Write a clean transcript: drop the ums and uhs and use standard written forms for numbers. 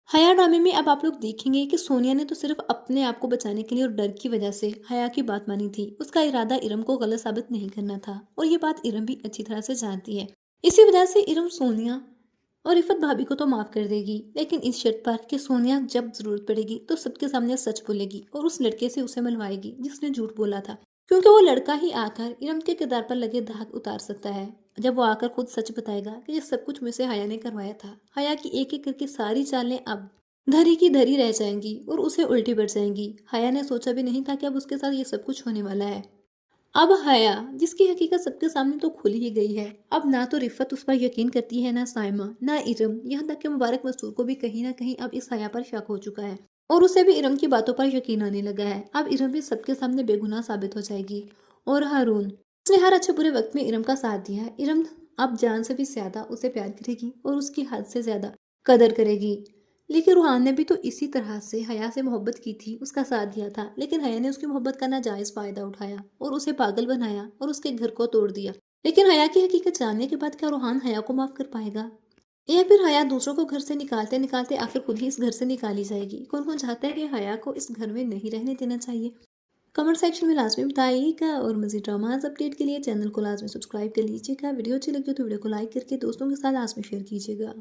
हया ड्रामे में अब आप लोग देखेंगे कि सोनिया ने तो सिर्फ अपने आप को बचाने के लिए और डर की वजह से हया की बात मानी थी। उसका इरादा इरम को गलत साबित नहीं करना था और ये बात इरम भी अच्छी तरह से जानती है। इसी वजह से इरम सोनिया और रिफत भाभी को तो माफ कर देगी, लेकिन इस शर्त पर कि सोनिया जब जरूरत पड़ेगी तो सबके सामने सच बोलेगी और उस लड़के से उसे मिलवाएगी जिसने झूठ बोला था, क्योंकि वो लड़का ही आकर इरम के किरदार पर लगे दाग उतार सकता है। जब वो आकर खुद सच बताएगा कि ये सब कुछ मुझसे हया ने करवाया था। हया की एक एक करके सारी चालें अब धरी की धरी रह जाएंगी और उसे उल्टी पड़ जाएंगी। हया ने सोचा भी नहीं था कि अब उसके साथ ये सब कुछ होने वाला है। अब हया, जिसकी हकीकत सबके सामने तो खुल ही गई है, अब ना तो रिफत उस पर यकीन करती है, ना साइमा, ना इरम, यहाँ तक कि मुबारक मसूर को भी कहीं ना कहीं अब इस हया पर शक हो चुका है और उसे भी इरम की बातों पर यकीन आने लगा है। अब इरम भी सबके सामने बेगुनाह साबित हो जाएगी। और हारून, उसने हर अच्छे बुरे वक्त में इरम का साथ दिया है। इरम अब जान से भी ज्यादा उसे प्यार करेगी और उसकी हद से ज्यादा कदर करेगी। लेकिन रूहान ने भी तो इसी तरह से हया से मोहब्बत की थी, उसका साथ दिया था, लेकिन हया ने उसकी मोहब्बत का नाजायज फायदा उठाया और उसे पागल बनाया और उसके घर को तोड़ दिया। लेकिन हया की हकीकत जानने के बाद क्या रूहान हया को माफ कर पाएगा, या फिर हया दूसरों को घर से निकालते निकालते आखिर खुद ही इस घर से निकाली जाएगी। कौन कौन चाहता है कि हया को इस घर में नहीं रहने देना चाहिए? कमेंट सेक्शन में लाजमी बताइएगा और मज़ीद ड्रामाज अपडेट के लिए चैनल को लाजमी सब्सक्राइब कर लीजिएगा। वीडियो अच्छी लगी तो वीडियो को लाइक करके दोस्तों के साथ लाजमी शेयर कीजिएगा।